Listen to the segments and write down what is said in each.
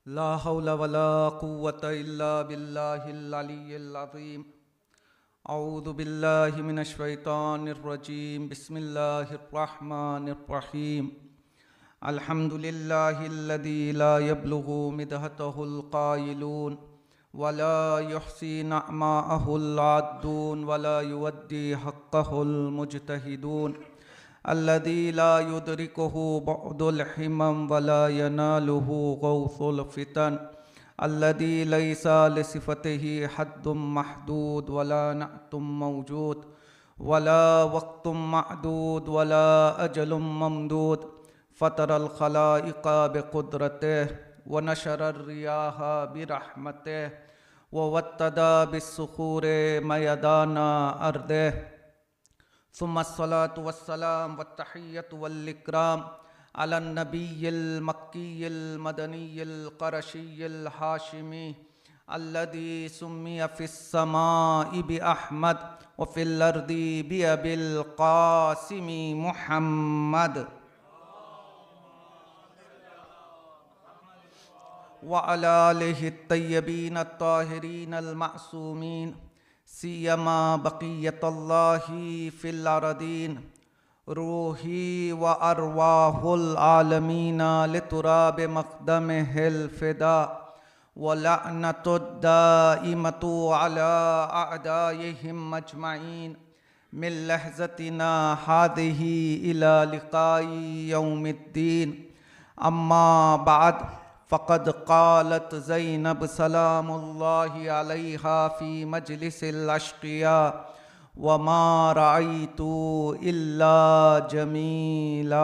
ला हौला वला कुव्वता इल्ला बिल्लाहिल अलिय्यिल अज़ीम। औज़ु बिल्लाहि मिनश शैतानिर रजीम। बिस्मिल्लाहिर रहमानिर रहीम। अल्हम्दुलिल्लाहिल्लज़ी ला यब्लुगु मिदहतहुल क़ाइलून वला युहसी नअमाअहुल आद्दून वला युअद्दी हक़्क़हुल मुज्तहिदून। अल्लज़ी ला युदरिकुहु बुअदुल हिमम वला यनालुहु गौसुल फितन। अल्लज़ी लैसा लिसिफ़तिही हद्दुम महदूद वला नअतुम मौजूद वला वक़्तुम मअदूद वला अजलुम ममदूद। फ़तरल ख़लाइक़ बिक़ुद्रतिही व नशरर रियाहा बिरहमतिही व वत्तदा बिस्सुखूरि मयदाना अर्दिही। सुम्मस्सलातु वस्सलाम वत्तहिय्यतु वल-इकराम अलन नबिय्यिल मक्किय्यिल मदनिय्यिल क़ुरशिय्यिल हाशिमी अल्लज़ी सुम्मिय फ़िस्समाइ बिअहमद व फ़िल अर्दि बिअबिल क़ासिम मुहम्मद व अला आलिहि अत-तय्यबीन अत-ताहिरीन अल-मअसूमीन सियमा बक़ियतुल्लाहि फ़िल अरदीन। रूही व अरवाहुल आलमीन लितुराबि मक़दमिहिल फ़िदा व लअनतुद दाइमतु अला अअदाइहिम अजमईन मिन लहज़तिना हाज़िही इला लिक़ाई यौमिद्दीन। अम्मा बअद फ़क़द क़ालत ज़ैनब सलामुल्लाहि अलैहा फ़ी मजलिसिल अश्क़िया व मा रअयतु इल्ला जमीला।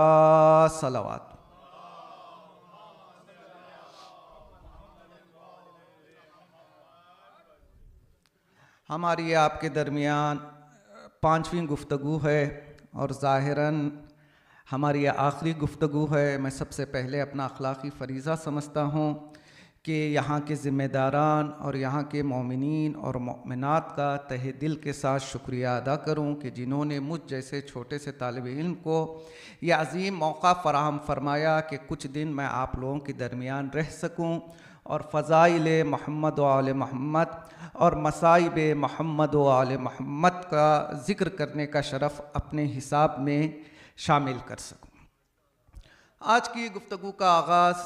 सलावत। हमारी आपके दरमियान पाँचवीं गुफ्तगू है और ज़ाहिरन हमारी यह आखिरी गुफ्तगू है। मैं सबसे पहले अपना अखलाक़ी फ़रीज़ा समझता हूँ कि यहाँ के ज़िम्मेदारान और यहाँ के मोमिनीन और मोमिनात का तहे दिल के साथ शुक्रिया अदा करूँ कि जिन्होंने मुझ जैसे छोटे से तालिब इल्म को यह अज़ीम मौका फ़राहम फरमाया कि कुछ दिन मैं आप लोगों के दरमियान रह सकूँ और फ़ज़ाइल मोहम्मद व आले मोहम्मद और मसाइब मोहम्मद व आले मोहम्मद का ज़िक्र करने का शरफ़ अपने हिसाब में शामिल कर सकूँ। आज की गुफ्तगू का आगाज़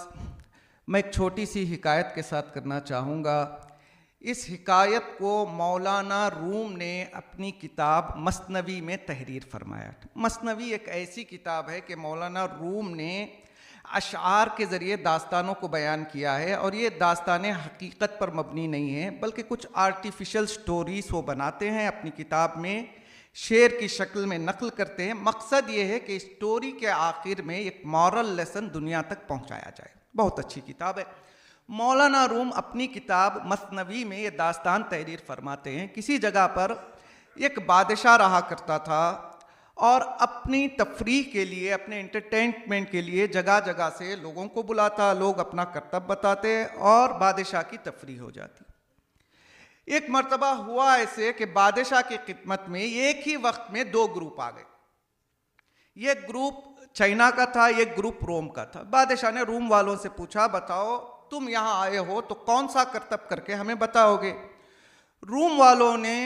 मैं एक छोटी सी हिकायत के साथ करना चाहूँगा। इस हिकायत को मौलाना रूम ने अपनी किताब मसनवी में तहरीर फरमाया। मसनवी एक ऐसी किताब है कि मौलाना रूम ने अशआर के ज़रिए दास्तानों को बयान किया है और ये दास्तानें हकीकत पर मबनी नहीं हैं बल्कि कुछ आर्टिफिशियल स्टोरीज़ वो बनाते हैं, अपनी किताब में शेर की शक्ल में नकल करते हैं। मकसद ये है कि स्टोरी के आखिर में एक मॉरल लेसन दुनिया तक पहुंचाया जाए। बहुत अच्छी किताब है। मौलाना रूम अपनी किताब मसनवी में ये दास्तान तहरीर फरमाते हैं। किसी जगह पर एक बादशाह रहा करता था और अपनी तफरीह के लिए, अपने एंटरटेनमेंट के लिए जगह जगह से लोगों को बुलाता, लोग अपना करतब बताते और बादशाह की तफरीह हो जाती। एक मर्तबा हुआ ऐसे कि बादशाह की खिदमत में एक ही वक्त में दो ग्रुप आ गए। ये ग्रुप चाइना का था, एक ग्रुप रोम का था। बादशाह ने रूम वालों से पूछा, बताओ तुम यहाँ आए हो तो कौन सा करतब करके हमें बताओगे। रूम वालों ने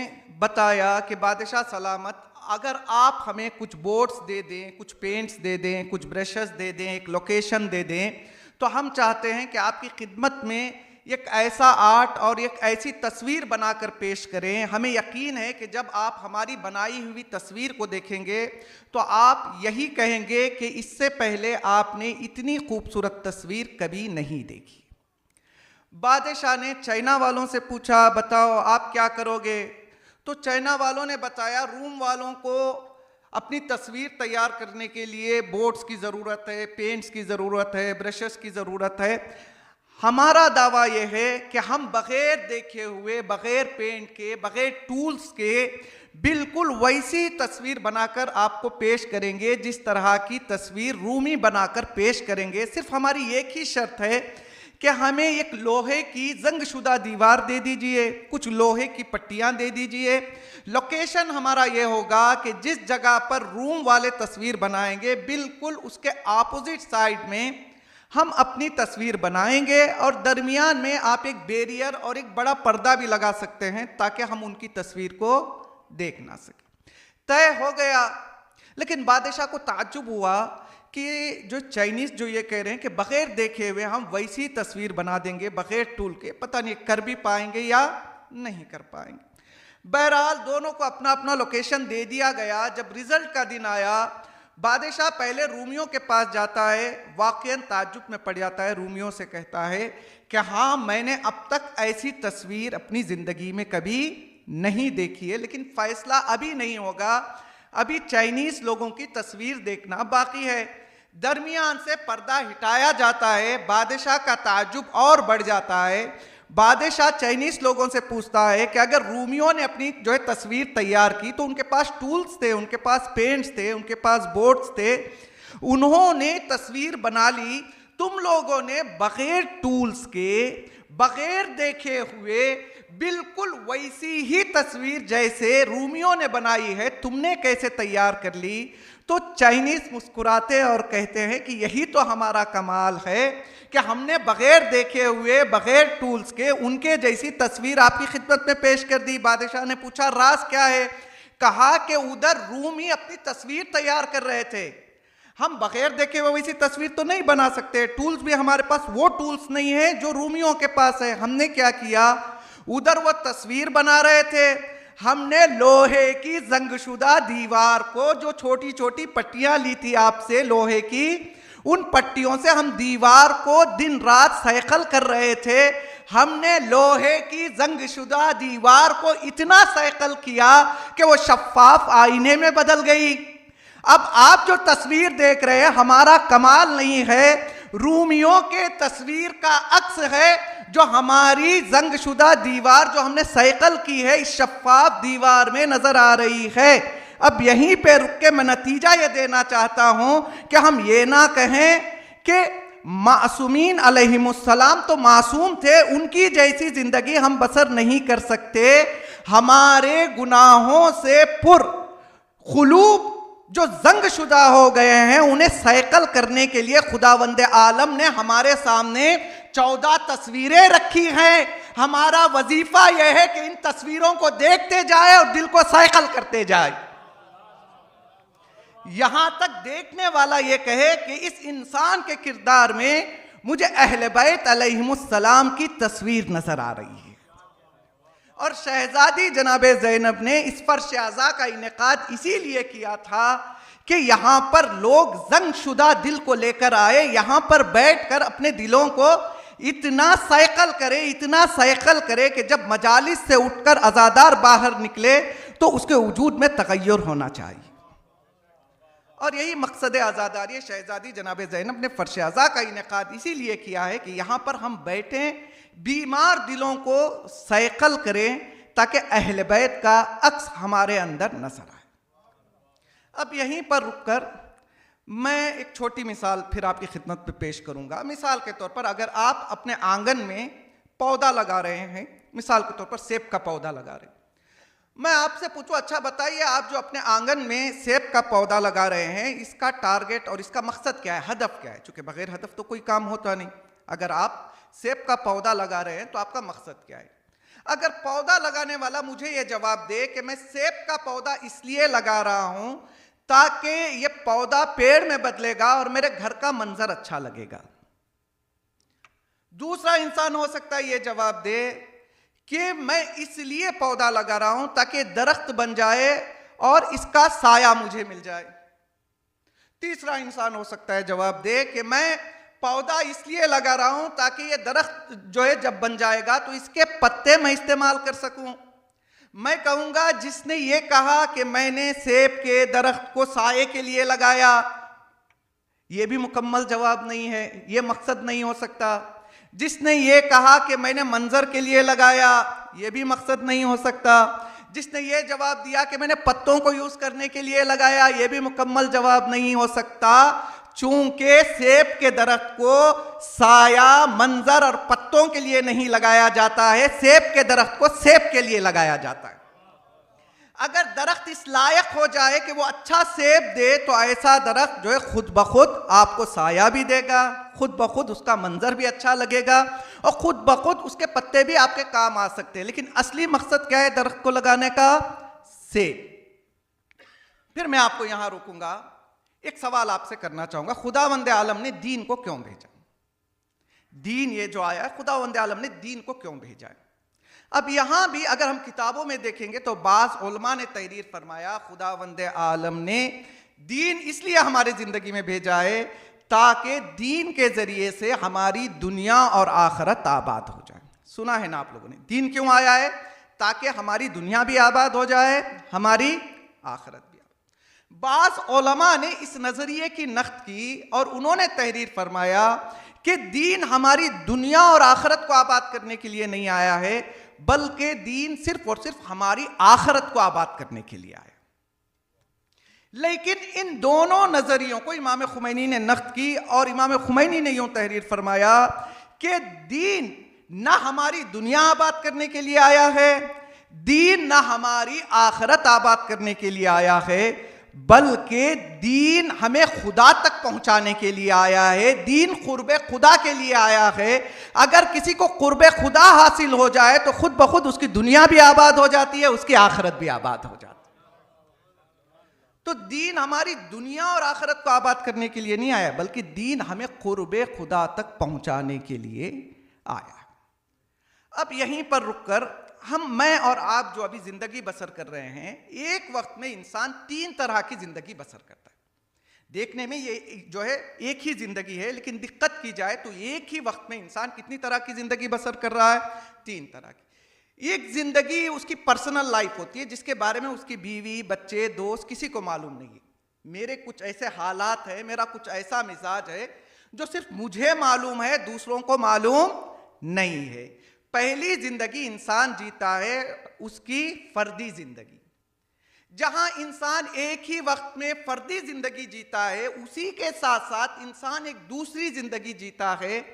बताया कि बादशाह सलामत, अगर आप हमें कुछ बोर्ड्स दे दें, कुछ पेंट्स दे दें, कुछ ब्रशेस दे दें, एक लोकेशन दे दें, तो हम चाहते हैं कि आपकी खिदमत में एक ऐसा आर्ट और एक ऐसी तस्वीर बनाकर पेश करें। हमें यकीन है कि जब आप हमारी बनाई हुई तस्वीर को देखेंगे तो आप यही कहेंगे कि इससे पहले आपने इतनी खूबसूरत तस्वीर कभी नहीं देखी। बादशाह ने चाइना वालों से पूछा, बताओ आप क्या करोगे। तो चाइना वालों ने बताया, रूम वालों को अपनी तस्वीर तैयार करने के लिए बोर्ड्स की ज़रूरत है, पेंट्स की ज़रूरत है, ब्रशेस की ज़रूरत है। हमारा दावा यह है कि हम बग़ैर देखे हुए, बग़ैर पेंट के, बग़ैर टूल्स के बिल्कुल वैसी तस्वीर बनाकर आपको पेश करेंगे जिस तरह की तस्वीर रूमी बनाकर पेश करेंगे। सिर्फ हमारी एक ही शर्त है कि हमें एक लोहे की जंगशुदा दीवार दे दीजिए, कुछ लोहे की पट्टियां दे दीजिए। लोकेशन हमारा ये होगा कि जिस जगह पर रूम वाले तस्वीर बनाएंगे बिल्कुल उसके ऑपोजिट साइड में हम अपनी तस्वीर बनाएंगे और दरमियान में आप एक बैरियर और एक बड़ा पर्दा भी लगा सकते हैं ताकि हम उनकी तस्वीर को देख ना सकें। तय हो गया। लेकिन बादशाह को ताज्जुब हुआ कि जो चाइनीज़ जो ये कह रहे हैं कि बग़ैर देखे हुए हम वैसी तस्वीर बना देंगे बग़ैर टूल के, पता नहीं कर भी पाएंगे या नहीं कर पाएंगे। बहरहाल दोनों को अपना अपना लोकेशन दे दिया गया। जब रिजल्ट का दिन आया, बादशाह पहले रूमियों के पास जाता है, वाक़ईन ताज्जुब में पड़ जाता है। रूमियों से कहता है कि हाँ, मैंने अब तक ऐसी तस्वीर अपनी ज़िंदगी में कभी नहीं देखी है, लेकिन फ़ैसला अभी नहीं होगा, अभी चाइनीज़ लोगों की तस्वीर देखना बाकी है। दरमियान से पर्दा हटाया जाता है। बादशाह का ताज्जुब और बढ़ जाता है। बादशाह चाइनीज़ लोगों से पूछता है कि अगर रूमियों ने अपनी जो है तस्वीर तैयार की तो उनके पास टूल्स थे, उनके पास पेंट्स थे, उनके पास बोर्ड्स थे, उन्होंने तस्वीर बना ली, तुम लोगों ने बग़ैर टूल्स के, बग़ैर देखे हुए बिल्कुल वैसी ही तस्वीर जैसे रूमियों ने बनाई है तुमने कैसे तैयार कर ली? तो चाइनीज़ मुस्कुराते और कहते हैं कि यही तो हमारा कमाल है कि हमने बग़ैर देखे हुए, बग़ैर टूल्स के उनके जैसी तस्वीर आपकी खिदमत में पेश कर दी। बादशाह ने पूछा राज क्या है? कहा कि उधर रूमी अपनी तस्वीर तैयार कर रहे थे, हम बग़ैर देखे हुए वैसी तस्वीर तो नहीं बना सकते, टूल्स भी हमारे पास वो टूल्स नहीं है जो रूमियों के पास है। हमने क्या किया, उधर वो तस्वीर बना रहे थे, हमने लोहे की जंगशुदा दीवार को, जो छोटी छोटी पट्टियां ली थी आपसे लोहे की, उन पट्टियों से हम दीवार को दिन रात सैकल कर रहे थे। हमने लोहे की जंगशुदा दीवार को इतना सैकल किया कि वो शफ्फाफ आईने में बदल गई। अब आप जो तस्वीर देख रहे हैं हमारा कमाल नहीं है, रूमियों के तस्वीर का अक्स है जो हमारी जंगशुदा दीवार जो हमने सैकल की है इस शफ्फाफ दीवार में नजर आ रही है। अब यहीं पे रुक के मैं नतीजा ये देना चाहता हूं कि हम ये ना कहें कि मासूमीन अलैहिमुस्सलाम तो मासूम थे, उनकी जैसी जिंदगी हम बसर नहीं कर सकते। हमारे गुनाहों से पुर खुलूब जो जंगशुदा हो गए हैं उन्हें सैकल करने के लिए खुदावंद आलम ने हमारे सामने 14 तस्वीरें रखी हैं। हमारा वजीफा यह है कि इन तस्वीरों को देखते जाए और दिल को सैकल करते जाए। यहां तक देखने वाला यह कहे कि इस इंसान के किरदार में मुझे अहले बैत अलैहिमुस्सलाम की तस्वीर नजर आ रही है। और शहजादी जनाब ज़ैनब ने इस फर्श आज़ा का इनेकाद इसीलिए किया था कि यहाँ पर लोग जंगशुदा दिल को लेकर आए, यहाँ पर बैठकर अपने दिलों को इतना सैकल करे, इतना सैकल करे कि जब मजालिस से उठकर अज़ादार बाहर निकले तो उसके वजूद में तगय्युर होना चाहिए। और यही मकसद आज़ादारी शहजादी जनाब ज़ैनब ने फर्श आज़ा का इनेकाद इसीलिए किया है कि यहाँ पर हम बैठें, बीमार दिलों को सैकल करें ताकि अहले बैत का अक्स हमारे अंदर नजर आए। अब यहीं पर रुककर मैं एक छोटी मिसाल फिर आपकी खिदमत पे पेश करूंगा। मिसाल के तौर पर अगर आप अपने आंगन में पौधा लगा रहे हैं, मिसाल के तौर पर सेब का पौधा लगा रहे हैं, मैं आपसे पूछूं अच्छा बताइए आप जो अपने आंगन में सेब का पौधा लगा रहे हैं इसका टारगेट और इसका मकसद क्या है, हदफ क्या है? चूंकि बगैर हदफ तो कोई काम होता नहीं। अगर आप सेब का पौधा लगा रहे हैं तो आपका मकसद क्या है? अगर पौधा लगाने वाला मुझे यह जवाब दे कि मैं सेब का पौधा इसलिए लगा रहा हूं ताकि ये पौधा पेड़ में बदलेगा और मेरे घर का मंजर अच्छा लगेगा। दूसरा इंसान हो सकता है ये जवाब दे कि मैं इसलिए पौधा लगा रहा हूं ताकि दरख्त बन जाए और इसका साया मुझे मिल जाए। तीसरा इंसान हो सकता है जवाब दे कि मैं पौधा इसलिए लगा रहा हूं ताकि ये दरख्त जो है जब बन जाएगा तो इसके पत्ते मैं इस्तेमाल कर सकूं। मैं कहूंगा जिसने ये कहा कि मैंने सेब के दरख्त को साये के लिए लगाया, ये भी मुकम्मल जवाब नहीं है, ये मकसद नहीं हो सकता। जिसने ये कहा कि मैंने मंजर के लिए लगाया, ये भी मकसद नहीं हो सकता। जिसने ये जवाब दिया कि मैंने पत्तों को यूज करने के लिए लगाया, ये भी मुकम्मल जवाब नहीं हो सकता। चूंकि सेब के दरख्त को साया, मंजर और पत्तों के लिए नहीं लगाया जाता है, सेब के दरख्त को सेब के लिए लगाया जाता है। अगर दरख्त इस लायक हो जाए कि वो अच्छा सेब दे तो ऐसा दरख्त जो है खुद ब खुद आपको साया भी देगा, खुद ब खुद उसका मंजर भी अच्छा लगेगा और खुद ब खुद उसके पत्ते भी आपके काम आ सकते हैं। लेकिन असली मकसद क्या है दरख्त को लगाने का? सेब। फिर मैं आपको यहां रोकूंगा, एक सवाल आपसे करना चाहूंगा, खुदावंद आलम ने दीन को क्यों भेजा? दीन ये जो आया है, खुदावंद आलम ने दीन को क्यों भेजा है? अब यहां भी अगर हम किताबों में देखेंगे तो बाज़ उलमा ने तहरीर फरमाया खुदावंद आलम ने दीन इसलिए हमारी जिंदगी में भेजा है ताकि दीन के जरिए से हमारी दुनिया और आखिरत आबाद हो जाए। सुना है ना आप लोगों ने, दीन क्यों आया है? ताकि हमारी दुनिया भी आबाद हो जाए, हमारी आखिरत भी। बाज़ उलमा ने इस नजरिए की नक़्द की और उन्होंने तहरीर फरमाया कि दीन हमारी दुनिया और आखिरत को आबाद करने के लिए नहीं आया है, बल्कि दीन सिर्फ और सिर्फ हमारी आखिरत को आबाद करने के लिए आया। लेकिन इन दोनों नजरियों को इमाम खुमैनी ने नक़्द की और इमाम खुमैनी ने यूं तहरीर फरमाया कि दीन ना हमारी दुनिया आबाद करने के लिए आया है, दीन ना हमारी आखिरत आबाद करने के लिए आया है, बल्कि दीन हमें खुदा तक पहुंचाने के लिए आया है, दीन कुर्बे खुदा के लिए आया है। अगर किसी को कुर्बे खुदा हासिल हो जाए तो खुद ब खुद उसकी दुनिया भी आबाद हो जाती है, उसकी आखिरत भी आबाद हो जाती है। तो दीन हमारी दुनिया और आखिरत को आबाद करने के लिए नहीं आया, बल्कि दीन हमें कुर्बे खुदा तक पहुंचाने के लिए आया। अब यहीं पर रुककर मैं और आप जो अभी जिंदगी बसर कर रहे हैं, एक वक्त में इंसान 3 तरह की जिंदगी बसर करता है। देखने में ये जो है एक ही जिंदगी है, लेकिन दिक्कत की जाए तो एक ही वक्त में इंसान कितनी तरह की जिंदगी बसर कर रहा है? 3 तरह की। एक जिंदगी उसकी पर्सनल लाइफ होती है जिसके बारे में उसकी बीवी, बच्चे, दोस्त किसी को मालूम नहीं है। मेरे कुछ ऐसे हालात है, मेरा कुछ ऐसा मिजाज है जो सिर्फ मुझे मालूम है, दूसरों को मालूम नहीं है। पहली जिंदगी इंसान जीता है उसकी फर्दी जिंदगी। जहां इंसान एक ही वक्त में फर्दी जिंदगी जीता है, उसी के साथ साथ इंसान एक दूसरी जिंदगी जीता है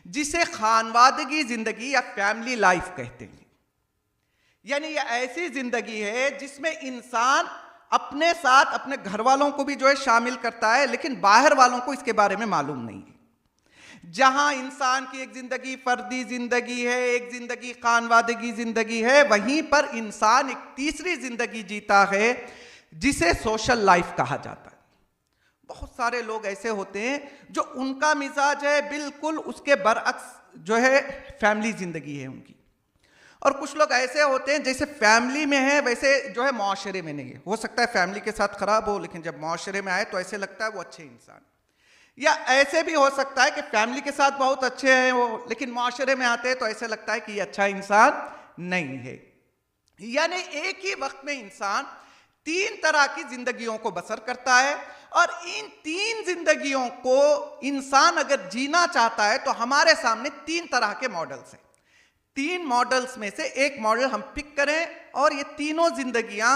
जिसे खानवादगी जिंदगी या फैमिली लाइफ कहते हैं। यानी यह ऐसी जिंदगी है जिसमें इंसान अपने साथ अपने घर वालों को भी जो है शामिल करता है, लेकिन बाहर वालों को इसके बारे में मालूम नहीं है। जहां इंसान की एक जिंदगी फर्दी जिंदगी है, एक जिंदगी खानवादगी जिंदगी है, वहीं पर इंसान एक तीसरी जिंदगी जीता है जिसे सोशल लाइफ कहा जाता है। बहुत सारे लोग ऐसे होते हैं जो उनका मिजाज है बिल्कुल उसके बरअक्स जो है फैमिली जिंदगी है उनकी, और कुछ लोग ऐसे होते हैं जैसे फैमिली में है वैसे जो है मुआशरे में नहीं है। हो सकता है फैमिली के साथ खराब हो, लेकिन जब मुआशरे में आए तो ऐसे लगता है वो अच्छे इंसान। या ऐसे भी हो सकता है कि फैमिली के साथ बहुत अच्छे हैं वो, लेकिन मुआशरे में आते हैं तो ऐसे लगता है कि ये अच्छा इंसान नहीं है। यानी एक ही वक्त में इंसान 3 तरह की जिंदगियों को बसर करता है, और इन 3 जिंदगियों को इंसान अगर जीना चाहता है तो हमारे सामने 3 तरह के मॉडल्स हैं। 3 मॉडल्स में से एक मॉडल हम पिक करें और ये तीनों जिंदगियां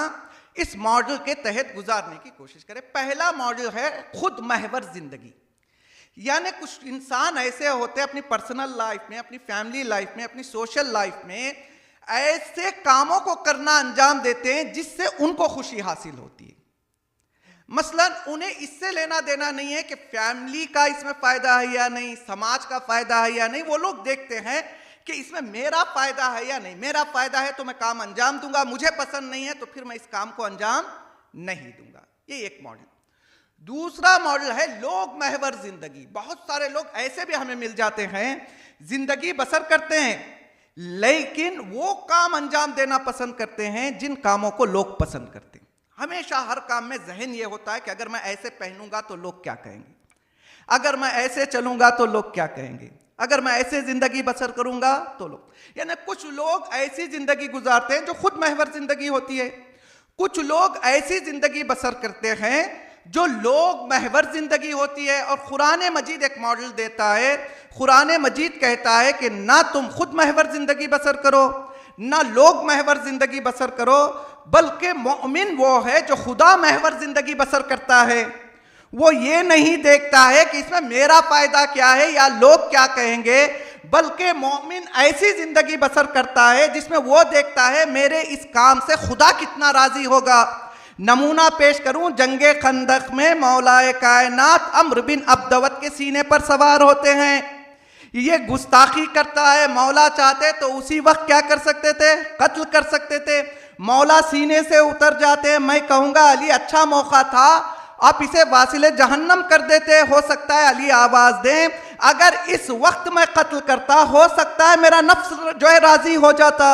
इस मॉडल के तहत गुजारने की कोशिश करें। पहला मॉडल है खुद महवर जिंदगी। यानी कुछ इंसान ऐसे होते हैं अपनी पर्सनल लाइफ में, अपनी फैमिली लाइफ में, अपनी सोशल लाइफ में ऐसे कामों को करना अंजाम देते हैं जिससे उनको खुशी हासिल होती है। मसलन उन्हें इससे लेना देना नहीं है कि फैमिली का इसमें फायदा है या नहीं, समाज का फायदा है या नहीं। वो लोग देखते हैं कि इसमें मेरा फायदा है या नहीं। मेरा फायदा है तो मैं काम अंजाम दूंगा, मुझे पसंद नहीं है तो फिर मैं इस काम को अंजाम नहीं दूंगा। ये एक मॉडल। दूसरा मॉडल है लोग महवर जिंदगी। बहुत सारे लोग ऐसे भी हमें मिल जाते हैं, जिंदगी बसर करते हैं लेकिन वो काम अंजाम देना पसंद करते हैं जिन कामों को लोग पसंद करते हैं। हमेशा हर काम में जहन ये होता है कि अगर मैं ऐसे पहनूंगा तो लोग क्या कहेंगे, अगर मैं ऐसे चलूंगा तो लोग क्या कहेंगे, अगर मैं ऐसे जिंदगी बसर करूंगा तो लोग। यानी कुछ लोग ऐसी जिंदगी गुजारते हैं जो खुद महवर जिंदगी होती है, कुछ लोग ऐसी जिंदगी बसर करते हैं जो लोग महवर जिंदगी होती है। और कुरान मजीद एक मॉडल देता है। कुरान मजीद कहता है कि ना तुम खुद महवर जिंदगी बसर करो, ना लोग महवर जिंदगी बसर करो, बल्कि मोमिन वो है जो खुदा महवर जिंदगी बसर करता है। वो ये नहीं देखता है कि इसमें मेरा फायदा क्या है या लोग क्या कहेंगे, बल्कि मोमिन ऐसी जिंदगी बसर करता है जिसमें वो देखता है मेरे इस काम से खुदा कितना राजी होगा। नमूना पेश करूं, जंगे खंदक में मौलाए कायनात अम्र बिन अब्दवत के सीने पर सवार होते हैं। ये गुस्ताखी करता है, मौला चाहते तो उसी वक्त क्या कर सकते थे, कत्ल कर सकते थे। मौला सीने से उतर जाते। मैं कहूंगा अली अच्छा मौका था, आप इसे वासिले जहन्नम कर देते, हो सकता है अली आवाज दें अगर इस वक्त मैं कत्ल करता, हो सकता है मेरा नफ्स जो है राजी हो जाता,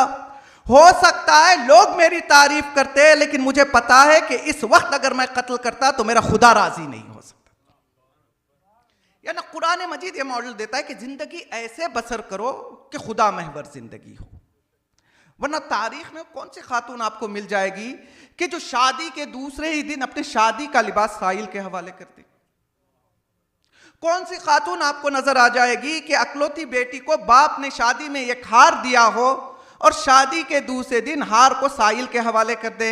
हो सकता है लोग मेरी तारीफ करते, लेकिन मुझे पता है कि इस वक्त अगर मैं कत्ल करता तो मेरा खुदा राजी नहीं हो सकता। यानी कुरान मजीद ये मॉडल देता है कि जिंदगी ऐसे बसर करो कि खुदा महवर जिंदगी हो। वरना तारीख में कौन सी खातून आपको मिल जाएगी कि जो शादी के दूसरे ही दिन अपने शादी का लिबास साइल के हवाले कर दे? कौन सी खातून आपको नजर आ जाएगी कि अकलौती बेटी को बाप ने शादी में एक हार दिया हो और शादी के दूसरे दिन हार को साइल के हवाले कर दे?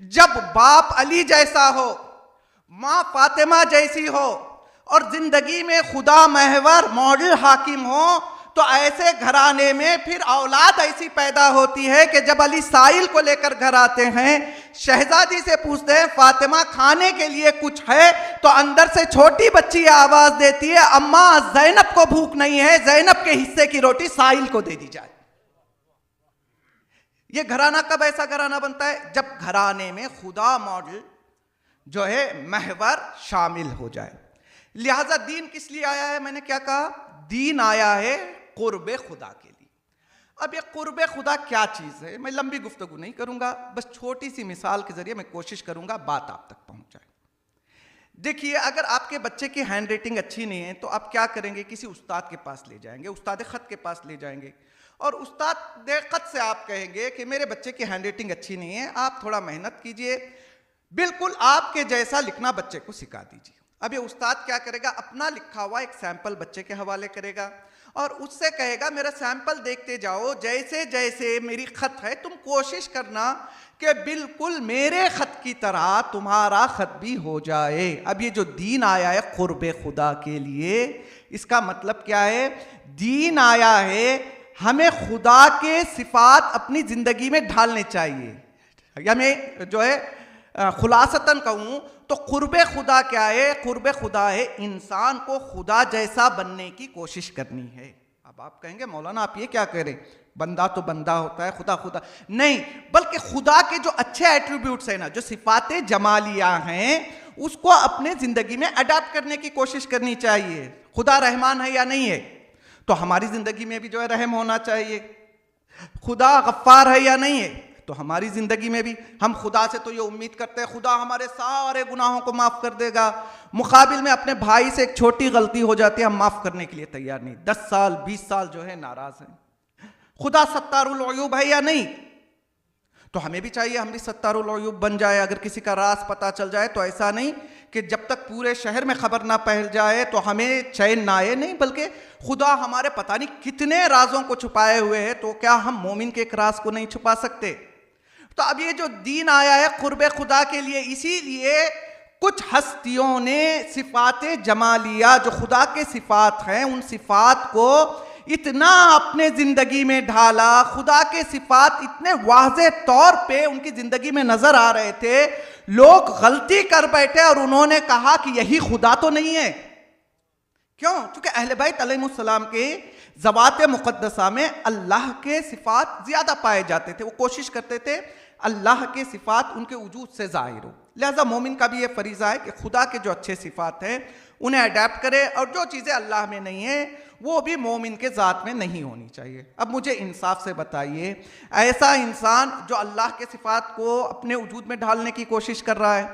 जब बाप अली जैसा हो, मां फातिमा जैसी हो और जिंदगी में खुदा महवर मॉडल हाकिम हो, तो ऐसे घराने में फिर औलाद ऐसी पैदा होती है कि जब अली साइल को लेकर घर आते हैं, शहजादी से पूछते हैं फातिमा खाने के लिए कुछ है, तो अंदर से छोटी बच्ची आवाज देती है अम्मा जैनब को भूख नहीं है, जैनब के हिस्से की रोटी साइल को दे दी जाए। ये घराना कब ऐसा घराना बनता है? जब घराने में खुदा मॉडल जो है महवर शामिल हो जाए। लिहाजा दीन किस लिए आया है? मैंने क्या कहा, दीन आया है कुर्बे खुदा के लिए। अब ये कुर्बे खुदा क्या चीज है, मैं लंबी गुफ्तगू नहीं करूंगा, बस छोटी सी मिसाल के जरिए मैं कोशिश करूंगा बात आप तक पहुंच जाए। देखिए, अगर आपके बच्चे की हैंड राइटिंग अच्छी नहीं है तो आप क्या करेंगे, किसी उस्ताद के पास ले जाएंगे, उस्ताद खत के पास ले जाएंगे और उस्ताद खत से आप कहेंगे कि मेरे बच्चे की हैंड राइटिंग अच्छी नहीं है, आप थोड़ा मेहनत कीजिए, बिल्कुल आपके जैसा लिखना बच्चे को सिखा दीजिए। अब ये उस्ताद क्या करेगा, अपना लिखा हुआ एक सैंपल बच्चे के हवाले करेगा और उससे कहेगा मेरा सैंपल देखते जाओ, जैसे जैसे मेरी खत है तुम कोशिश करना कि बिल्कुल मेरे खत की तरह तुम्हारा खत भी हो जाए। अब ये जो दीन आया है कुर्बे खुदा के लिए, इसका मतलब क्या है? दीन आया है हमें खुदा के सिफात अपनी जिंदगी में ढालने चाहिए। या मैं जो है खुलासतन कहूं तो कुर्बे खुदा क्या है? कुर्बे खुदा है इंसान को खुदा जैसा बनने की कोशिश करनी है। अब आप कहेंगे मौलाना आप ये क्या कह रहे, बंदा तो बंदा होता है, खुदा खुदा नहीं, बल्कि खुदा के जो अच्छे एट्रीब्यूट्स हैं ना, जो सिफाते जमालिया हैं, उसको अपने जिंदगी में अडॉप्ट करने की कोशिश करनी चाहिए। खुदा रहमान है या नहीं है, तो हमारी जिंदगी में भी जो है रहम होना चाहिए। खुदा गफ्फार है या नहीं है, तो हमारी जिंदगी में भी हम खुदा से तो ये उम्मीद करते हैं खुदा हमारे सारे गुनाहों को माफ कर देगा। मुकाबिल में अपने भाई से एक छोटी गलती हो जाती है, हम माफ करने के लिए तैयार नहीं, 10 साल 20 साल जो है नाराज हैं। खुदा सत्तारुल अयूब है या नहीं, तो हमें भी चाहिए हम भी सत्तारुल अयूब बन जाए। अगर किसी का राज पता चल जाए तो ऐसा नहीं कि जब तक पूरे शहर में खबर ना फैल जाए तो हमें चैन ना आए, नहीं, बल्कि खुदा हमारे पता नहीं कितने राजों को छुपाए हुए है, तो क्या हम मोमिन के एक राज को नहीं छुपा सकते? तो अब ये जो दीन आया है कुर्बे खुदा के लिए, इसीलिए कुछ हस्तियों ने सिफाते जमालिया जो खुदा के सिफात हैं उन सिफात को इतना अपने जिंदगी में ढाला, खुदा के सिफात इतने वाज़े तौर पे उनकी जिंदगी में नजर आ रहे थे, लोग गलती कर बैठे और उन्होंने कहा कि यही खुदा तो नहीं है। क्यों? क्योंकि अहले बैत अलैहिमुस्सलाम के ज़वात मुक़द्दसा में अल्लाह के सिफात ज़्यादा पाए जाते थे। वो कोशिश करते थे अल्लाह के सिफात उनके वजूद से ज़ाहिर हो। लिहाजा मोमिन का भी ये फरीज़ा है कि खुदा के जो अच्छे सिफात हैं उन्हें अडेप्ट करे और जो चीज़ें अल्लाह में नहीं है वो भी मोमिन के ज़ात में नहीं होनी चाहिए। अब मुझे इंसाफ से बताइए, ऐसा इंसान जो अल्लाह के सिफात को अपने वजूद में ढालने की कोशिश कर रहा है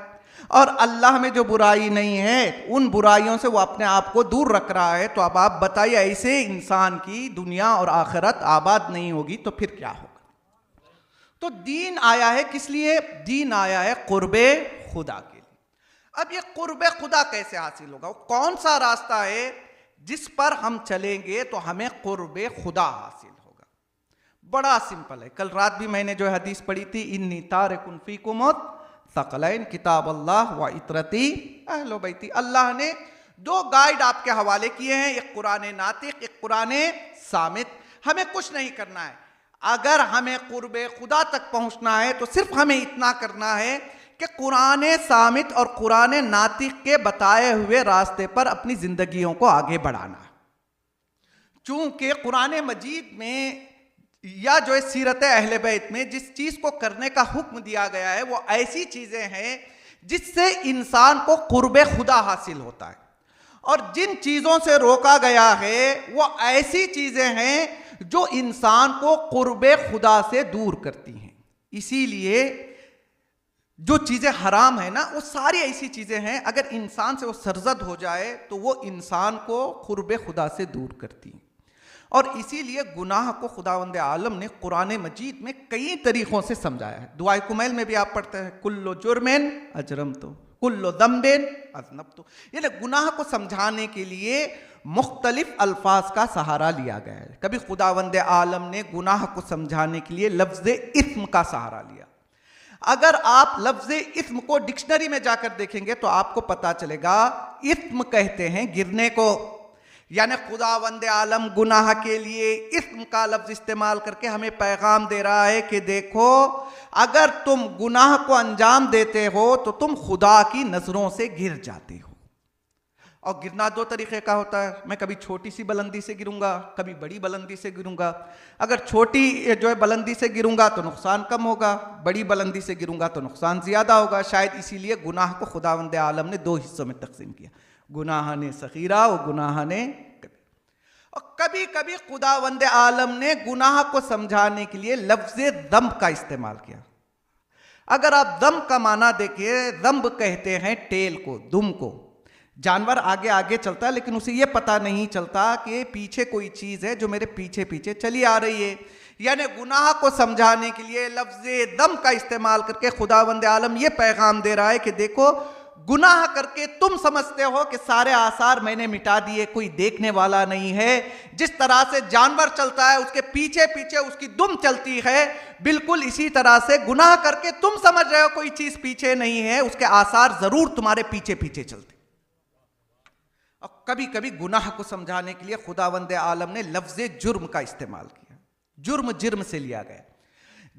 और अल्लाह में जो बुराई नहीं है उन बुराइयों से वो अपने आप को दूर रख रहा है, तो अब आप बताइए ऐसे इंसान की दुनिया और आखिरत आबाद नहीं होगी तो फिर क्या होगा? तो दीन आया है किस लिए? दीन आया है कुर्बे खुदा के लिए। अब ये कुर्बे खुदा कैसे हासिल होगा? कौन सा रास्ता है जिस पर हम चलेंगे तो हमें कुर्बे खुदा हासिल होगा? बड़ा सिंपल है। कल रात भी मैंने जो हदीस पढ़ी थी, इन्नी तारिकुन फीकुम सकलैन किताब अल्लाह व इतरती अहलो बैती। अल्लाह ने दो गाइड आपके हवाले किए हैं, एक कुरान नातिक, एक कुरान सामित। हमें कुछ नहीं करना है। अगर हमें कुर्बे खुदा तक पहुंचना है तो सिर्फ हमें इतना करना है कि कुरान सामित और कुरान नातिक के बताए हुए रास्ते पर अपनी जिंदगियों को आगे बढ़ाना। चूंकि कुरान मजीद में या जो है सीरत अहले बैत में जिस चीज को करने का हुक्म दिया गया है वो ऐसी चीजें हैं जिससे इंसान को कुर्बे खुदा हासिल होता है, और जिन चीजों से रोका गया है वो ऐसी चीजें हैं जो इंसान को कुर्बे खुदा से दूर करती हैं। इसीलिए जो चीजें हराम है ना वो सारी ऐसी चीजें हैं, अगर इंसान से वो सरजद हो जाए तो वो इंसान को कुर्बे खुदा से दूर करती हैं। और इसीलिए गुनाह को खुदावंद आलम ने कुरान मजीद में कई तरीक़ों से समझाया है। दुआए कुमैल में भी आप पढ़ते हैं कुल्लो जुर्मिन अजरम तो कुल्लो दम्बिन अजनब तो, यानी गुनाह को समझाने के लिए मुख्तलिफ अल्फाज का सहारा लिया गया है। कभी खुदावंद आलम ने गुनाह को समझाने के लिए लफ्ज़ इस्म का सहारा लिया। अगर आप लफ्ज़ इस्म को डिक्शनरी में जाकर देखेंगे तो आपको पता चलेगा इस्म कहते हैं गिरने को, यानी खुदावंद आलम गुनाह के लिए इस्म का लफ्ज इस्तेमाल करके हमें पैगाम दे रहा है कि देखो अगर तुम गुनाह को अंजाम देते हो तो तुम खुदा की नजरों से गिर जाते हो। और गिरना दो तरीके का होता है, मैं कभी छोटी सी बुलंदी से गिरूंगा, कभी बड़ी बुलंदी से गिरूंगा। अगर छोटी जो है बुलंदी से गिरूंगा तो नुकसान कम होगा, बड़ी बुलंदी से गिरूंगा तो नुकसान ज्यादा होगा। शायद इसीलिए गुनाह को खुदावंद आलम ने दो हिस्सों में तकसीम किया, गुनाह ने सगीरा और गुनाह ने कबीरा। और कभी कभी खुदावंद आलम ने गुनाह को समझाने के लिए लफ्ज़ ज़ंब का इस्तेमाल किया। अगर आप ज़ंब का माना देखिए, ज़ंब कहते हैं टेल को, दुम को। जानवर आगे आगे चलता है लेकिन उसे यह पता नहीं चलता कि पीछे कोई चीज़ है जो मेरे पीछे पीछे चली आ रही है। यानी गुनाह को समझाने के लिए लफ्ज़ ज़ंब का इस्तेमाल करके खुदावंद आलम यह पैगाम दे रहा है कि देखो गुनाह करके तुम समझते हो कि सारे आसार मैंने मिटा दिए, कोई देखने वाला नहीं है। जिस तरह से जानवर चलता है उसके पीछे पीछे उसकी दुम चलती है, बिल्कुल इसी तरह से गुनाह करके तुम समझ रहे हो कोई चीज पीछे नहीं है, उसके आसार जरूर तुम्हारे पीछे पीछे चलते। और कभी कभी गुनाह को समझाने के लिए खुदावंद आलम ने लफ्ज़ जुर्म का इस्तेमाल किया। जुर्म जिर्म से लिया गया।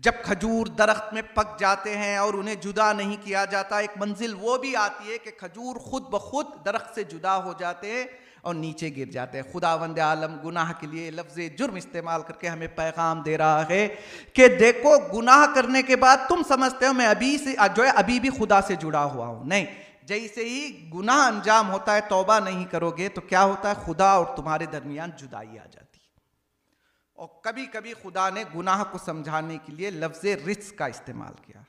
जब खजूर दरख्त में पक जाते हैं और उन्हें जुदा नहीं किया जाता, एक मंजिल वो भी आती है कि खजूर खुद ब खुद दरख्त से जुदा हो जाते हैं और नीचे गिर जाते हैं। खुदावंद आलम गुनाह के लिए लफ्ज़ जुर्म इस्तेमाल करके हमें पैगाम दे रहा है कि देखो गुनाह करने के बाद तुम समझते हो मैं अभी से जो है अभी भी खुदा से जुड़ा हुआ हूँ। नहीं, जैसे ही गुनाह अंजाम होता है, तौबा नहीं करोगे तो क्या होता है, खुदा और तुम्हारे दरमियान जुदाई आ जाती है। और कभी कभी खुदा ने गुनाह को समझाने के लिए लफ्ज़ रिज्स का इस्तेमाल किया।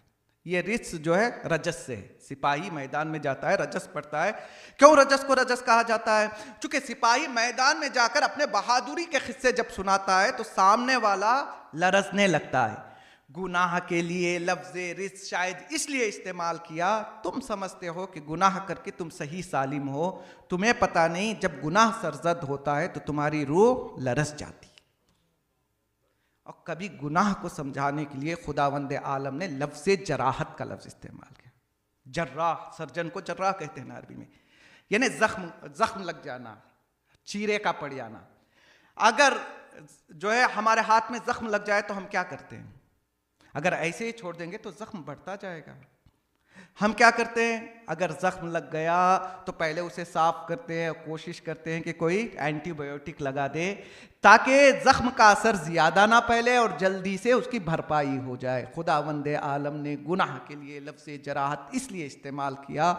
ये रिज्स जो है रजस से है। सिपाही मैदान में जाता है, रजस पड़ता है। क्यों रजस को रजस कहा जाता है? क्योंकि सिपाही मैदान में जाकर अपने बहादुरी के किस्से जब सुनाता है तो सामने वाला लरजने लगता है। गुनाह के लिए लफ्ज़ रिज्स शायद इसलिए इस्तेमाल किया, तुम समझते हो कि गुनाह करके तुम सही सालिम हो, तुम्हें पता नहीं जब गुनाह सरजद होता है तो तुम्हारी रूह लरस जाती। और कभी गुनाह को समझाने के लिए खुदावंद आलम ने लफ्ज़ जराहत का लफ्ज़ इस्तेमाल किया। जर्राह, सर्जन को जर्राह कहते हैं अरबी में, यानी जख्म लग जाना, चीरे का पड़ जाना। अगर जो है हमारे हाथ में जख्म लग जाए तो हम क्या करते हैं? अगर ऐसे ही छोड़ देंगे तो जख्म बढ़ता जाएगा। हम क्या करते हैं, अगर जख्म लग गया तो पहले उसे साफ करते हैं, कोशिश करते हैं कि कोई एंटीबायोटिक लगा दे ताकि जख्म का असर ज़्यादा ना फैले और जल्दी से उसकी भरपाई हो जाए। खुदावंद आलम ने गुनाह के लिए लफ्ज़ जराहत इसलिए इस्तेमाल किया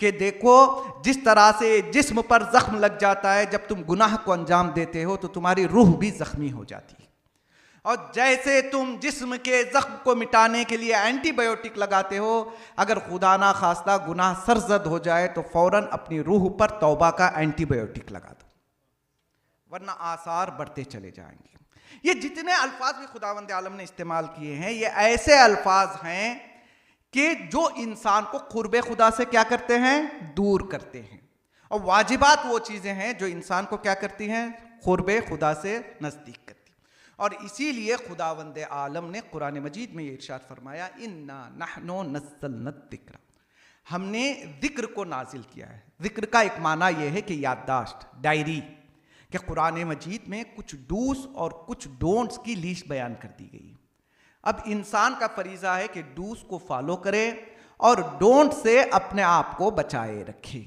कि देखो जिस तरह से जिस्म पर जख्म लग जाता है जब तुम गुनाह को अंजाम देते हो तो तुम्हारी रूह भी जख्मी हो जाती है। और जैसे तुम जिस्म के जख्म को मिटाने के लिए एंटीबायोटिक लगाते हो, अगर खुदा ना खास्ता गुनाह सरजद हो जाए तो फौरन अपनी रूह पर तौबा का एंटीबायोटिक लगा दो, वरना आसार बढ़ते चले जाएंगे। ये जितने अल्फाज भी खुदावंद आलम ने इस्तेमाल किए हैं ये ऐसे अल्फाज हैं कि जो इंसान को कुर्बे खुदा से क्या करते हैं, दूर करते हैं। और वाजिबात वो चीज़ें हैं जो इंसान को क्या करती हैं, कुर्बे खुदा से नज़दीक करती। और इसीलिए खुदावंद आलम ने कुरान मजीद में ये इरशाद फरमाया, इन्ना नहनु नज़्ज़लना ज़िक्र, हमने जिक्र को नाजिल किया है। जिक्र का एक माना यह है कि याददाश्त, डायरी, कि कुरान मजीद में कुछ डूस और कुछ डोंट्स की लिस्ट बयान कर दी गई। अब इंसान का फरीज़ा है कि डूस को फॉलो करे और डोंट से अपने आप को बचाए रखे।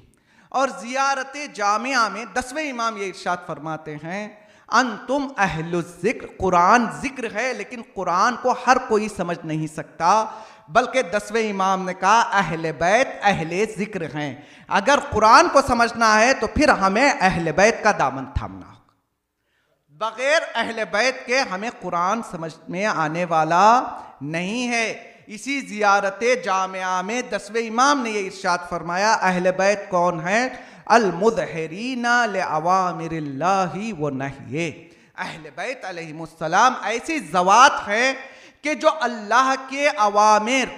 और ज़ियारत जामिया में 10वें इमाम ये इरशाद फरमाते हैं, अंतुम अहलुज़ ज़िक्र, कुरान ज़िक्र है लेकिन कुरान को हर कोई समझ नहीं सकता, बल्कि 10वें इमाम ने कहा अहले बैत अहले ज़िक्र हैं। अगर कुरान को समझना है तो फिर हमें अहले बैत का दामन थामना होगा। बगैर अहले बैत के हमें कुरान समझ में आने वाला नहीं है। इसी ज़ियारत जामिया में 10वें इमाम ने यह इरशाद फरमाया, अहले बैत कौन है? अल-मुज़हिरीना लिअवामिरिल्लाहि व नहिये। अहले बैत अलैहिमुस्सलाम ऐसी ज़वात है कि जो अल्लाह के अवामिर,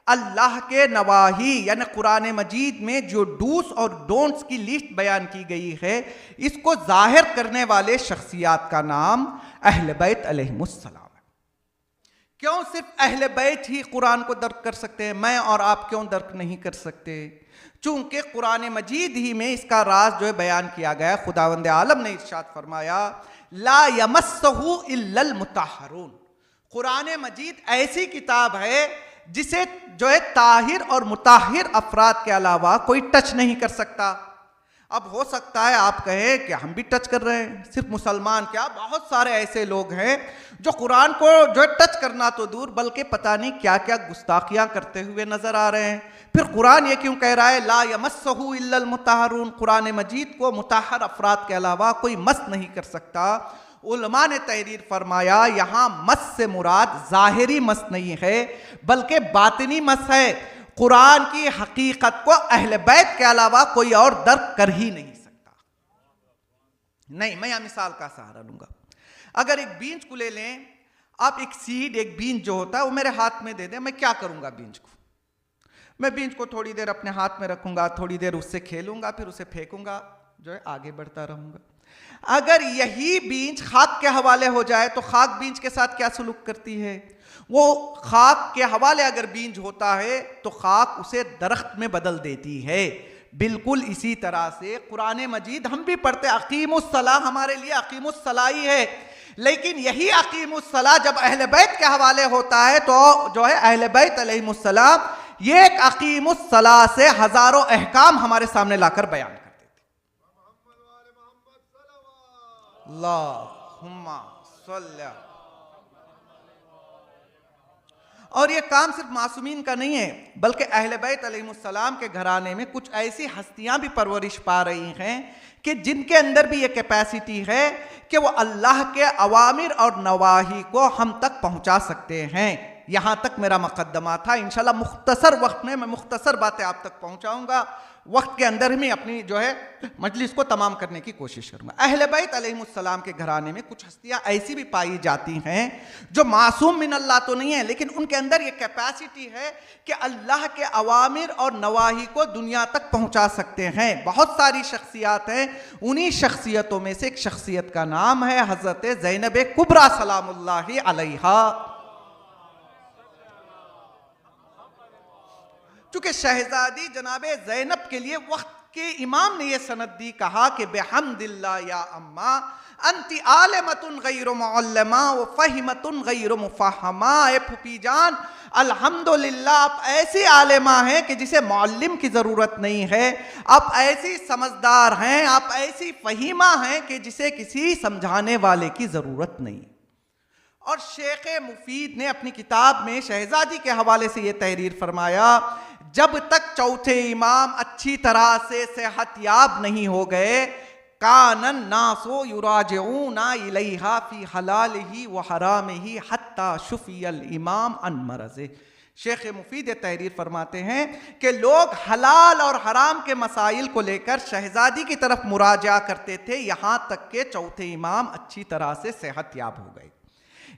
अल्लाह के नवाही, यानी कुरान मजीद में जो डूस और डोंट्स की लिस्ट बयान की गई है, इसको जाहिर करने वाले शख्सियात का नाम अहले बैत अलैहिमुस्सलाम। क्यों सिर्फ अहले बैत ही कुरान को दर्क कर सकते हैं, मैं और आप क्यों दर्क नहीं कर सकते? चूंकि कुरान मजीद ही में इसका राज जो है बयान किया गया। खुदावंद आलम ने इरशाद फरमाया, ला यमस्सहु इल्लल मुतahharun। कुरान मजीद ऐसी किताब है जिसे जो है ताहिर और मुताहिर अफराद के अलावा कोई टच नहीं कर सकता। अब हो सकता है आप कहें कि हम भी टच कर रहे हैं, सिर्फ मुसलमान क्या, बहुत सारे ऐसे लोग हैं जो कुरान को जो है टच करना तो दूर बल्कि पता नहीं क्या क्या गुस्ताखियां करते हुए नजर आ रहे हैं। फिर कुरान ये क्यों कह रहा है ला यमस्सहु इल्लल मुतahharun? कुरान मजीद को मुताहर अफराद के अलावा कोई मस नहीं कर सकता। उलमा ने तहरीर फरमाया, यहाँ मस से मुराद जाहिरी मस नहीं है बल्कि बातिनी मस है। कुरान की हकीकत को अहले बैत के अलावा कोई और दर्क कर ही नहीं सकता। नहीं, मैं यहां मिसाल का सहारा लूंगा। अगर एक बीज को ले लें, आप एक सीड, एक बीज जो होता है वो मेरे हाथ में दे दें, मैं क्या करूंगा बीज को? मैं बीज को थोड़ी देर अपने हाथ में रखूंगा, थोड़ी देर उससे खेलूंगा, फिर उसे फेंकूंगा, जो है आगे बढ़ता रहूंगा। अगर यही बीज खाक के हवाले हो जाए तो खाक बीज के साथ क्या सलूक करती है? वो खाक के हवाले अगर बीज होता है तो खाक उसे दरख्त में बदल देती है। बिल्कुल इसी तरह से कुरान मजीद हम भी पढ़ते, अकीमुस्सलाह हमारे लिए अकीमुस्सलाह ही है, लेकिन यही अकीमुस्सलाह जब अहले बैत के हवाले होता है तो जो है अहले बैत अलैहिमुस्सलाम ये एक अकीमुस्सलाह से हजारों अहकाम हमारे सामने लाकर बयान कर देते। अल्लाहुम्मा सल्ली। और ये काम सिर्फ मासूमीन का नहीं है बल्कि अहले बैत अलैहिमुस्सलाम के घराने में कुछ ऐसी हस्तियां भी परवरिश पा रही हैं कि जिनके अंदर भी ये कैपेसिटी है कि वो अल्लाह के अवामिर और नवाही को हम तक पहुंचा सकते हैं। यहाँ तक मेरा मुकद्दमा था। इंशाल्लाह मुख्तसर वक्त में मैं मुख्तसर बातें आप तक पहुँचाऊँगा। वक्त के अंदर ही मैं अपनी जो है मजलिस को तमाम करने की कोशिश करूँगा। अहले बैत अलैहिमुस्सलाम के घराने में कुछ हस्तियाँ ऐसी भी पाई जाती हैं जो मासूम मिन अल्लाह तो नहीं है, लेकिन उनके अंदर ये कैपेसिटी है कि अल्लाह के अवामिर और नवाही को दुनिया तक पहुँचा सकते हैं। बहुत सारी शख्सियात हैं, उन्हीं शख्सियतों में से एक शख्सियत का नाम है हज़रत ज़ैनब कुबरा सलामुल्लाहि अलैहा। चूंकि शहजादी जनाबे ज़ैनब के लिए वक्त के इमाम ने यह सनद दी, कहा कि बेहम्दिल्लाह या अम्मा अंति आलिमतुन गैर मुअल्लमा व फहिमतुन गैर मुफहमा। ए फूफी जान, अल्हम्दुलिल्लाह आप ऐसी आलिमा हैं कि जिसे मुअल्लिम की ज़रूरत नहीं है, आप ऐसी समझदार हैं, आप ऐसी फहीमा हैं कि जिसे किसी समझाने वाले की ज़रूरत नहीं। और शेख मुफीद ने अपनी किताब में शहजादी के हवाले से यह तहरीर फरमाया, जब तक चौथे इमाम अच्छी तरह से सेहतयाब नहीं हो गए, कानन नासो युराजिऊना इलैहा फी हलालिही व हरामिही हत्ता शुफियल इमाम अन मरज़े। शेख मुफीद तहरीर फरमाते हैं कि लोग हलाल और हराम के मसाइल को लेकर शहजादी की तरफ मुराजा करते थे, यहाँ तक के चौथे इमाम अच्छी तरह से सेहतयाब हो गए।